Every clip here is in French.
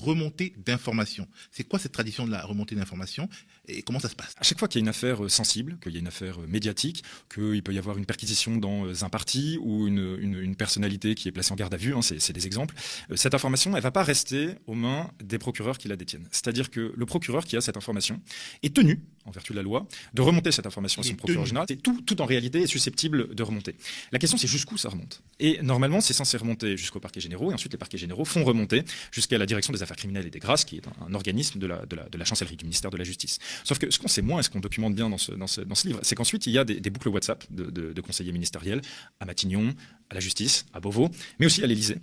remontée d'informations. C'est quoi cette tradition de la remontée d'informations et comment ça se passe? À chaque fois qu'il y a une affaire sensible, qu'il y a une affaire médiatique, qu'il peut y avoir une perquisition dans un parti ou une personnalité qui est placée en garde à vue, hein, c'est des exemples, cette information, elle va pas rester aux mains des procureurs qui la détiennent. C'est-à-dire que le procureur qui a cette information est tenu, en vertu de la loi, de remonter cette information à son procureur général. Tout en réalité est susceptible de remonter. La question, c'est jusqu'où ça remonte. Et normalement, c'est censé remonter jusqu'aux parquets généraux, et ensuite les parquets généraux font remonter jusqu'à la direction des affaires criminelles et des grâces, qui est un organisme de la chancellerie, du ministère de la Justice. Sauf que ce qu'on sait moins, et ce qu'on documente bien dans ce livre, c'est qu'ensuite, il y a des boucles WhatsApp de conseillers ministériels à Matignon, à la Justice, à Beauvau, mais aussi à l'Élysée.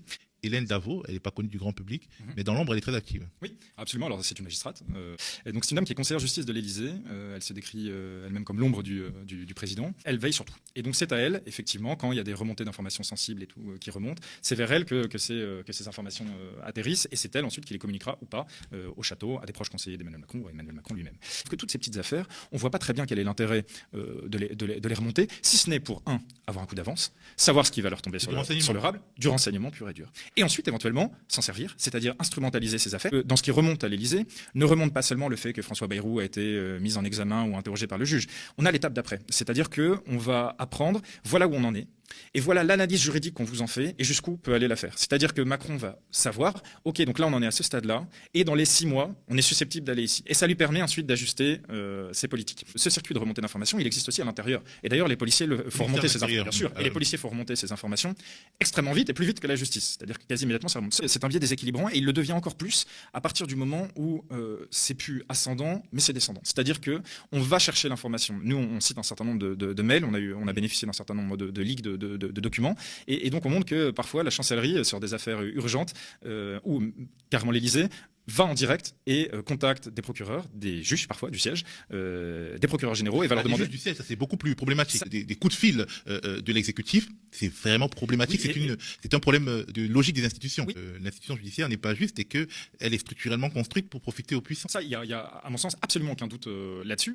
Hélène Davot, elle n'est pas connue du grand public, mais dans l'ombre, elle est très active. Oui, absolument. Alors, c'est une magistrate. Et donc, c'est une dame qui est conseillère justice de l'Élysée. Elle se décrit elle-même comme l'ombre du président. Elle veille sur tout. Et donc, c'est à elle, effectivement, quand il y a des remontées d'informations sensibles et tout qui remontent, c'est vers elle que ces informations atterrissent. Et c'est elle ensuite qui les communiquera ou pas au château, à des proches conseillers d'Emmanuel Macron ou à Emmanuel Macron lui-même. Sauf que toutes ces petites affaires, on ne voit pas très bien quel est l'intérêt de les remonter, si ce n'est pour, avoir un coup d'avance, savoir ce qui va leur tomber sur le rable, du renseignement pur et dur. Et ensuite, éventuellement, s'en servir, c'est-à-dire instrumentaliser ces affaires. Dans ce qui remonte à l'Élysée, ne remonte pas seulement le fait que François Bayrou a été mis en examen ou interrogé par le juge. On a l'étape d'après, c'est-à-dire qu'on va apprendre, voilà où on en est, et voilà l'analyse juridique qu'on vous en fait, et jusqu'où peut aller l'affaire. C'est-à-dire que Macron va savoir, ok, donc là on en est à ce stade-là, et dans les 6 mois, on est susceptible d'aller ici. Et ça lui permet ensuite d'ajuster ses politiques. Ce circuit de remontée d'informations, il existe aussi à l'intérieur. Et d'ailleurs, les policiers font remonter ces informations, bien sûr, et les policiers font remonter ces informations extrêmement vite et plus vite que la justice. C'est-à-dire que quasi immédiatement, ça remonte. C'est un biais déséquilibrant, et il le devient encore plus à partir du moment où c'est plus ascendant, mais c'est descendant. C'est-à-dire que on va chercher l'information. Nous, on cite un certain nombre de mails, on a bénéficié d'un certain nombre de leaks de documents, et donc on montre que parfois la chancellerie, sur des affaires urgentes, ou carrément l'Élysée, va en direct et contacte des procureurs, des juges parfois du siège, des procureurs généraux, et va leur demander. Les juges du siège, ça c'est beaucoup plus problématique. Des coups de fil de l'exécutif, c'est vraiment problématique. Oui, c'est un problème de logique des institutions. Oui. L'institution judiciaire n'est pas juste et qu'elle est structurellement construite pour profiter aux puissants. Ça, il y a à mon sens absolument aucun doute là-dessus.